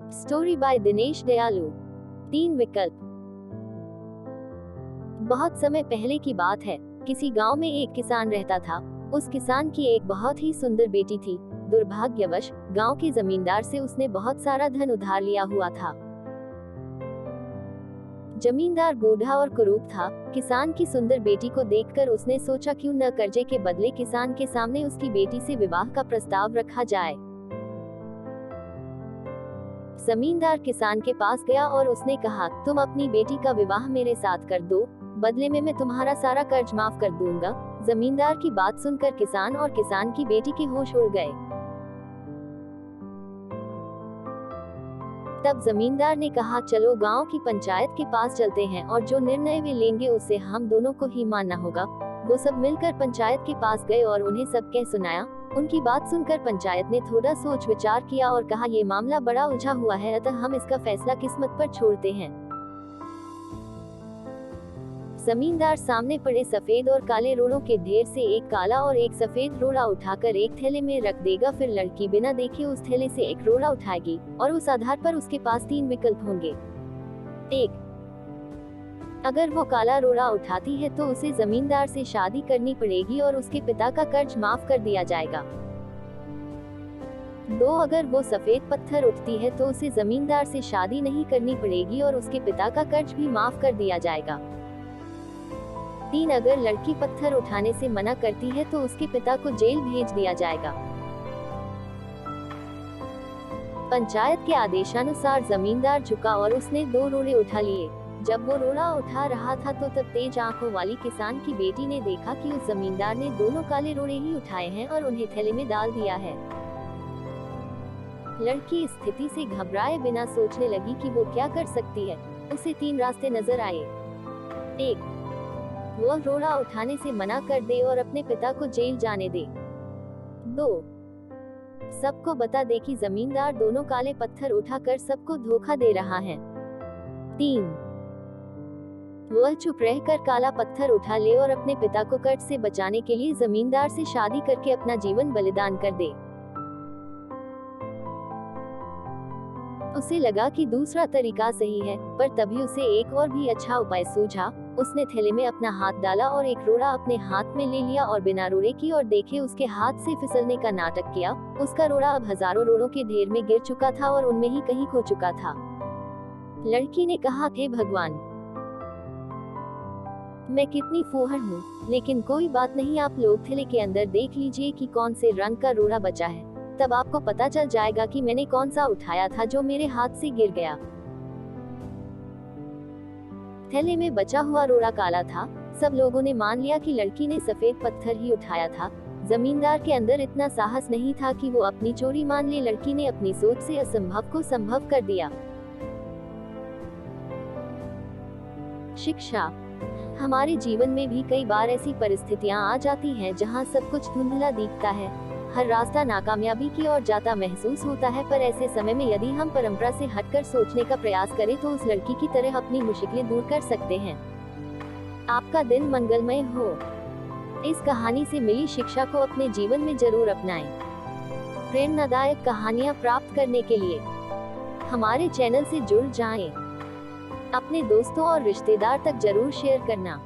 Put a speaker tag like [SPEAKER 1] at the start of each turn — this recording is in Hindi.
[SPEAKER 1] स्टोरी बाय दिनेश दयालु। 3 विकल्प। बहुत समय पहले की बात है। किसी गांव में एक किसान रहता था। उस किसान की एक बहुत ही सुंदर बेटी थी। दुर्भाग्यवश गांव के जमींदार से उसने बहुत सारा धन उधार लिया हुआ था। जमींदार बूढ़ा और कुरूप था। किसान की सुंदर बेटी को देखकर उसने सोचा क्यों न कर्जे के बदले किसान के सामने उसकी बेटी से विवाह का प्रस्ताव रखा जाए। जमींदार किसान के पास गया और उसने कहा, तुम अपनी बेटी का विवाह मेरे साथ कर दो, बदले में मैं तुम्हारा सारा कर्ज माफ कर दूंगा। जमींदार की बात सुनकर किसान और किसान की बेटी के होश उड़ गए। तब जमींदार ने कहा, चलो गांव की पंचायत के पास चलते हैं और जो निर्णय वे लेंगे उसे हम दोनों को ही मानना होगा। वो सब मिलकर पंचायत के पास गए और उन्हें सब कह सुनाया। उनकी बात सुनकर पंचायत ने थोड़ा सोच विचार किया और कहा, ये मामला बड़ा उलझा हुआ है, अतः हम इसका फैसला किस्मत पर छोड़ते हैं। जमींदार सामने पड़े सफेद और काले रोड़ों के ढेर से एक काला और एक सफेद रोड़ा उठाकर एक थैले में रख देगा। फिर लड़की बिना देखे उस थैले से एक रोड़ा उठाएगी और उस आधार पर उसके पास 3 विकल्प होंगे। 1, अगर वो काला रोड़ा उठाती है तो उसे जमींदार से शादी करनी पड़ेगी और उसके पिता का कर्ज माफ कर दिया जाएगा। 2, अगर वो सफेद पत्थर उठती है तो उसे जमींदार से शादी नहीं करनी पड़ेगी और उसके पिता का कर्ज भी माफ कर दिया जाएगा। 3, अगर लड़की पत्थर उठाने से मना करती है तो उसके पिता को जेल भेज दिया जाएगा। पंचायत के आदेशानुसार जमींदार झुका और उसने 2 रोड़े उठा लिए। जब वो रोड़ा उठा रहा था तो तब तेज आंखों वाली किसान की बेटी ने देखा कि उस जमींदार ने दोनों काले रोड़े ही उठाए हैं और उन्हें थैले में डाल दिया है। लड़की इस स्थिति से घबराए बिना सोचने लगी कि वो क्या कर सकती है। उसे 3 रास्ते नजर आए। 1, वो रोड़ा उठाने से मना कर दे और अपने पिता को जेल जाने दे। 2, सबको बता दे कि जमींदार दोनों काले पत्थर उठाकर सबको धोखा दे रहा है। 3, वह चुप रहकर काला पत्थर उठा ले और अपने पिता को कर्ज से बचाने के लिए जमींदार से शादी करके अपना जीवन बलिदान कर दे। उसे लगा कि दूसरा तरीका सही है, पर तभी उसे एक और भी अच्छा उपाय सूझा। उसने थैले में अपना हाथ डाला और एक रोड़ा अपने हाथ में ले लिया और बिना रोड़े की और देखे उसके हाथ से फिसलने का नाटक किया। उसका रोड़ा अब हजारों रोड़ों के ढेर में गिर चुका था और उनमें ही कहीं खो चुका था। लड़की ने कहा, हे भगवान, मैं कितनी फूहड़ हूँ, लेकिन कोई बात नहीं, आप लोग थैले के अंदर देख लीजिए कि कौन से रंग का रोड़ा बचा है, तब आपको पता चल जाएगा कि मैंने कौन सा उठाया था जो मेरे हाथ से गिर गया। थैले में बचा हुआ रोड़ा काला था। सब लोगों ने मान लिया कि लड़की ने सफेद पत्थर ही उठाया था। जमींदार के अंदर इतना साहस नहीं था कि वो अपनी चोरी मान ले। लड़की ने अपनी सोच से असंभव को संभव कर दिया। शिक्षा। हमारे जीवन में भी कई बार ऐसी परिस्थितियां आ जाती हैं जहां सब कुछ धुंधला दिखता है, हर रास्ता नाकामयाबी की ओर जाता महसूस होता है। पर ऐसे समय में यदि हम परंपरा से हटकर सोचने का प्रयास करें तो उस लड़की की तरह अपनी मुश्किलें दूर कर सकते हैं। आपका दिन मंगलमय हो। इस कहानी से मिली शिक्षा को अपने जीवन में जरूर अपनाएं। प्रेरणादायक कहानियां प्राप्त करने के लिए हमारे चैनल से जुड़ जाएं। अपने दोस्तों और रिश्तेदार तक जरूर शेयर करना।